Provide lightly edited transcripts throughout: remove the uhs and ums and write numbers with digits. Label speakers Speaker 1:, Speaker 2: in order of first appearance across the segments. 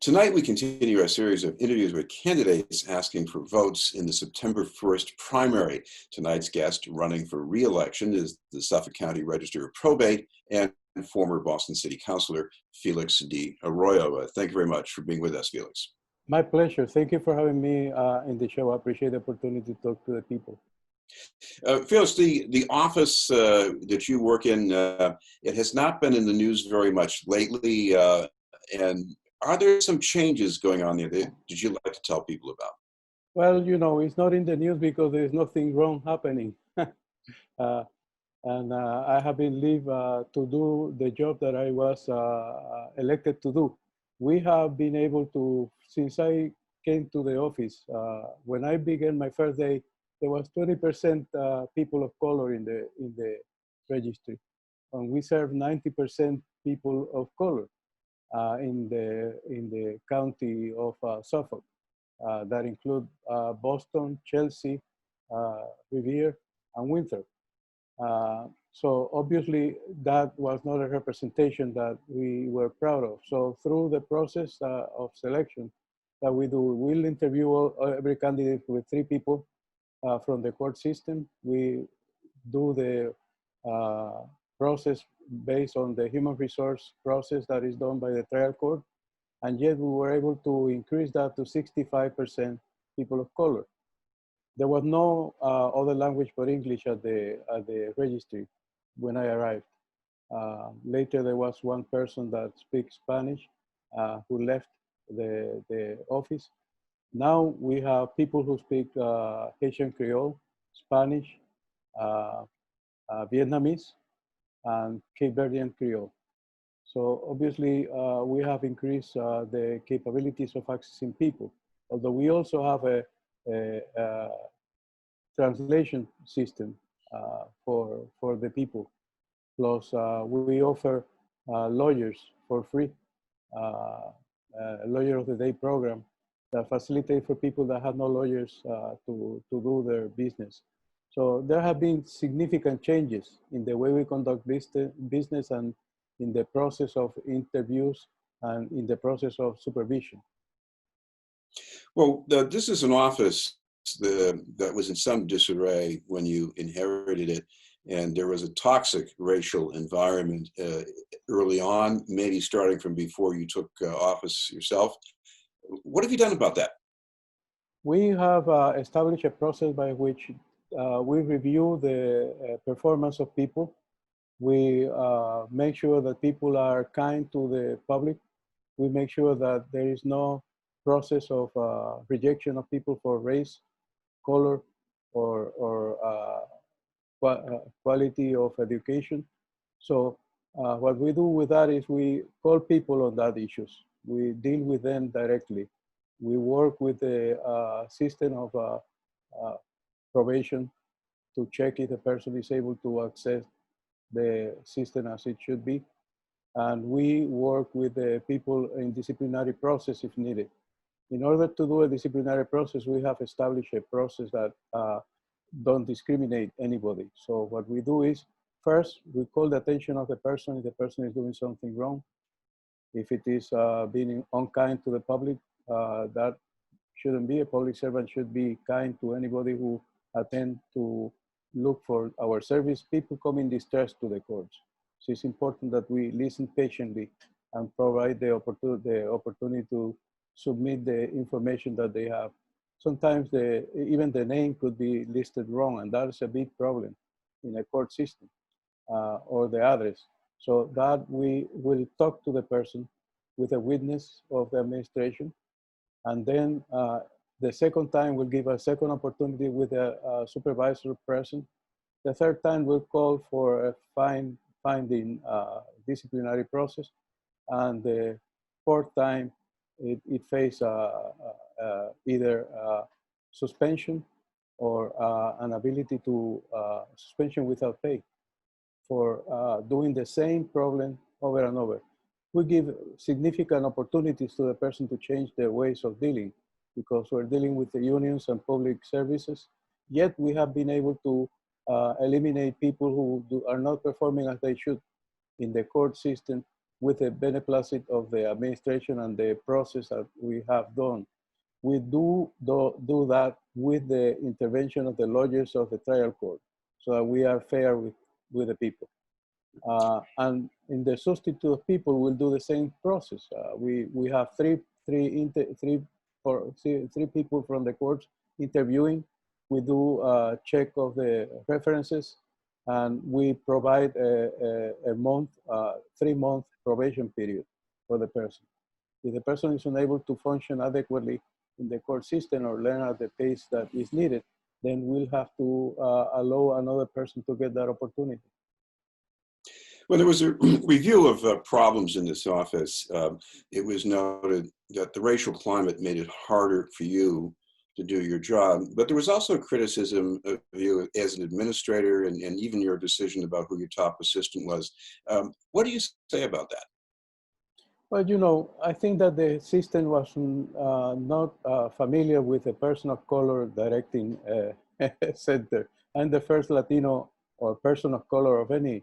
Speaker 1: Tonight, we continue our series of interviews with candidates asking for votes in the September 1st primary. Tonight's guest running for re-election is the Suffolk County Register of Probate and former Boston City Councilor Felix D. Arroyo. Thank you very much for being with us, Felix.
Speaker 2: My pleasure. Thank you for having me in the show. I appreciate the opportunity to talk to the people.
Speaker 1: Felix, the office that you work in, it has not been in the news very much lately. And are there some changes going on there that you'd like to tell people about?
Speaker 2: Well, you know, it's not in the news because there's nothing wrong happening. I have been leave to do the job that I was elected to do. We have been able to, since I came to the office, when I began my first day, there was 20% people of color in the registry, and we serve 90% people of color in the county of Suffolk. That include Boston, Chelsea, Revere, and Winthrop. So obviously that was not a representation that we were proud of. So through the process of selection that we do, we'll interview every candidate with 3 people from the court system. We do the process based on the human resource process that is done by the trial court. And yet we were able to increase that to 65% people of color. There was no other language but English at the registry when I arrived. Later, there was one person that speaks Spanish who left the office. Now we have people who speak Haitian Creole, Spanish, Vietnamese, and Cape Verdean Creole. So obviously, we have increased the capabilities of accessing people, although we also have a translation system for the people. Plus, we offer lawyers for free, a Lawyer of the Day program that facilitates for people that have no lawyers to do their business. So there have been significant changes in the way we conduct business and in the process of interviews and in the process of supervision.
Speaker 1: Well, this is an office that was in some disarray when you inherited it, and there was a toxic racial environment early on, maybe starting from before you took office yourself. What have you done about that?
Speaker 2: We have established a process by which we review the performance of people. We make sure that people are kind to the public. We make sure that there is no process of rejection of people for race, color, or quality of education. So what we do with that is we call people on that issues. We deal with them directly. We work with the system of probation to check if the person is able to access the system as it should be. And we work with the people in disciplinary process if needed. In order to do a disciplinary process, we have established a process that don't discriminate anybody. So what we do is, first, we call the attention of the person if the person is doing something wrong. If it is being unkind to the public, that shouldn't be. A public servant should be kind to anybody who attend to look for our service. People come in distress to the courts. So it's important that we listen patiently and provide the opportunity to submit the information that they have. Sometimes even the name could be listed wrong, and that is a big problem in a court system, or the address. So that we will talk to the person with a witness of the administration, and then the second time we'll give a second opportunity with a supervisor present. The third time we'll call for a finding disciplinary process, and the fourth time it faces either suspension or an ability to suspension without pay for doing the same problem over and over. We give significant opportunities to the person to change their ways of dealing, because we're dealing with the unions and public services. Yet we have been able to eliminate people who are not performing as they should in the court system with the beneplácit of the administration and the process that we have done. We do that with the intervention of the lawyers of the trial court, so that we are fair with the people. And in the substitute of people, we'll do the same process. We have three people from the courts interviewing. We do a check of the references, and we provide a 3-month probation period for the person. If the person is unable to function adequately in the court system or learn at the pace that is needed, then we'll have to allow another person to get that opportunity.
Speaker 1: When there was a review of problems in this office, it was noted that the racial climate made it harder for you to do your job, but there was also criticism of you as an administrator and even your decision about who your top assistant was. What do you say about that?
Speaker 2: Well, you know, I think that the system was not familiar with a person of color directing a center. I'm the first Latino or person of color of any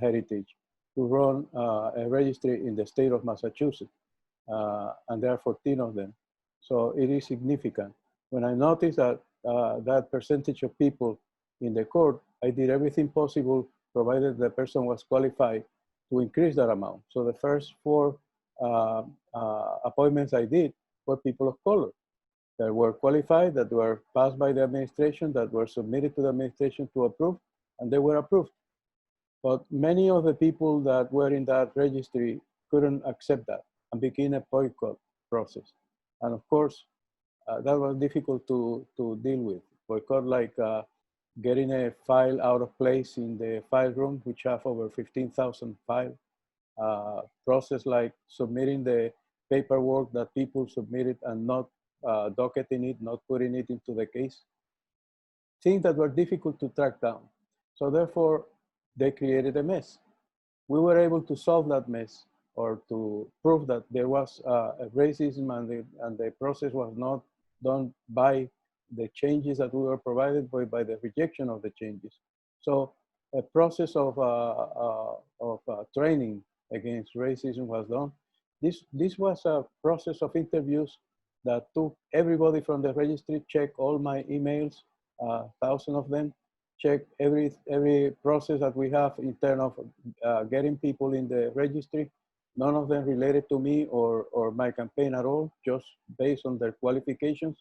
Speaker 2: heritage to run a registry in the state of Massachusetts, and there are 14 of them. So it is significant. When I noticed that that percentage of people in the court, I did everything possible, provided the person was qualified, to increase that amount. So the first 4 appointments I did were people of color that were qualified, that were passed by the administration, that were submitted to the administration to approve, and they were approved. But many of the people that were in that registry couldn't accept that and began a boycott process. And of course, that was difficult to deal with. Boycott like getting a file out of place in the file room, which have over 15,000 files. Process like submitting the paperwork that people submitted and not docketing it, not putting it into the case. Things that were difficult to track down. So therefore, they created a mess. We were able to solve that mess, or to prove that there was a racism and the process was not done by the changes that we were provided, but by the rejection of the changes. So a process of training against racism was done. This was a process of interviews that took everybody from the registry, check all my emails, 1,000 of them, check every process that we have in terms of getting people in the registry. None of them related to me or my campaign at all, just based on their qualifications.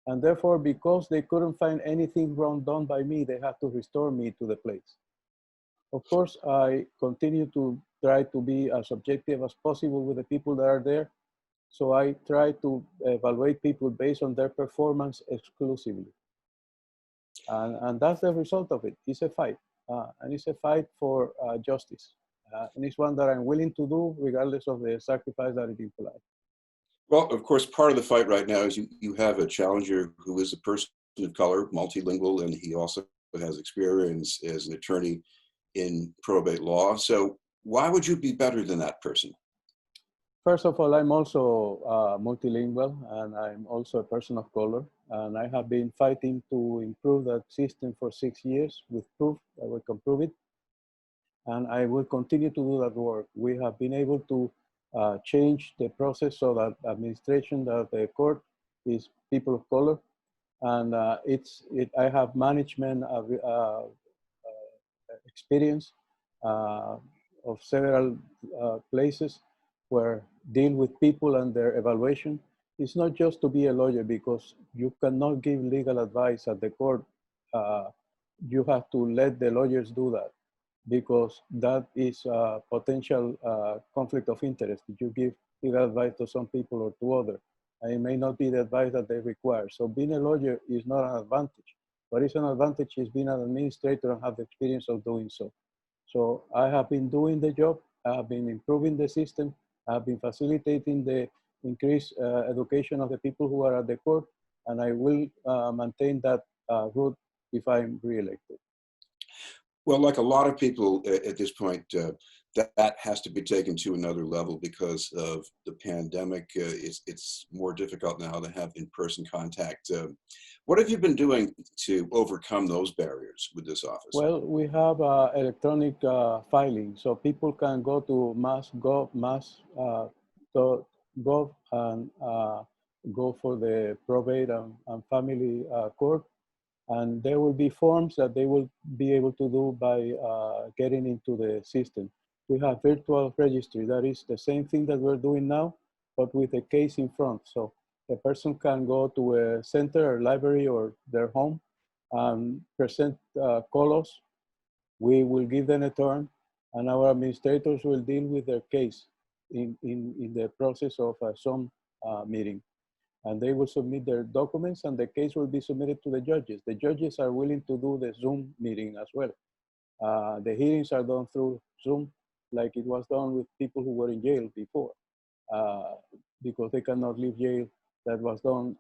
Speaker 2: And therefore, because they couldn't find anything wrong done by me, they had to restore me to the place. Of course, I continue to try to be as objective as possible with the people that are there. So I try to evaluate people based on their performance exclusively. And that's the result of it. It's a fight. And it's a fight for justice. And it's one that I'm willing to do regardless of the sacrifice that it implies.
Speaker 1: Well, of course, part of the fight right now is you have a challenger who is a person of color, multilingual, and he also has experience as an attorney in probate law. So why would you be better than that person?
Speaker 2: First of all, I'm also multilingual, and I'm also a person of color. And I have been fighting to improve that system for 6 years with proof that we can prove it. And I will continue to do that work. We have been able to change the process so that administration, that the court is people of color. And I have management experience of several places where deal with people and their evaluation. It's not just to be a lawyer, because you cannot give legal advice at the court. You have to let the lawyers do that, because that is a potential conflict of interest. If you give legal advice to some people or to others, and it may not be the advice that they require. So being a lawyer is not an advantage. What is an advantage is being an administrator and have the experience of doing so. So I have been doing the job. I have been improving the system. I have been facilitating the increased education of the people who are at the court, and I will maintain that route if I'm reelected.
Speaker 1: Well, like a lot of people at this point, that has to be taken to another level because of the pandemic. It's more difficult now to have in-person contact. What have you been doing to overcome those barriers with this office?
Speaker 2: Well, we have electronic filing, so people can go to mass.gov and go for the probate and family court. And there will be forms that they will be able to do by getting into the system. We have virtual registry. That is the same thing that we're doing now, but with a case in front. So a person can go to a center or library or their home and present call us. We will give them a turn, and our administrators will deal with their case in the process of some meeting. And they will submit their documents, and the case will be submitted to the judges. The judges are willing to do the Zoom meeting as well. The hearings are done through Zoom, like it was done with people who were in jail before, because they cannot leave jail. That was done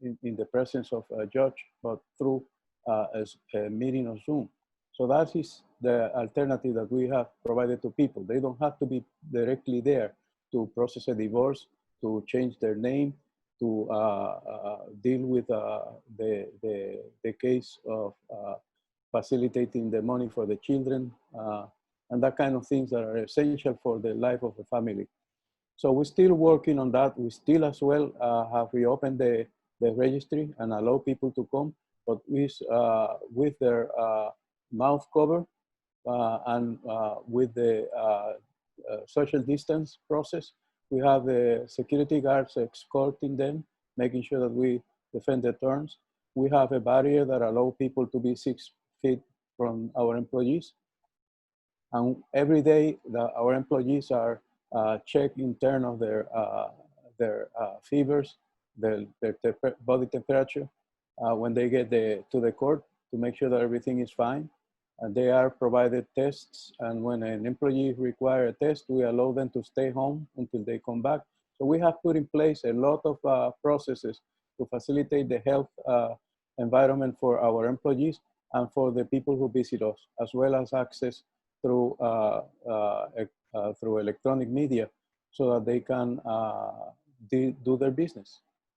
Speaker 2: in the presence of a judge, but through a meeting on Zoom. So that is the alternative that we have provided to people. They don't have to be directly there to process a divorce, to change their name, to deal with the case of facilitating the money for the children, and that kind of things that are essential for the life of the family. So we're still working on that. We still as well have reopened the registry and allow people to come, but with their mouth cover and with the social distance process. We have the security guards escorting them, making sure that we defend the terms. We have a barrier that allows people to be 6 feet from our employees. And every day, our employees are checked in terms of their fevers, their body temperature, when they get to the court to make sure that everything is fine. And they are provided tests, and when an employee requires a test, we allow them to stay home until they come back. So we have put in place a lot of processes to facilitate the health environment for our employees and for the people who visit us, as well as access through through electronic media, so that they can do their business.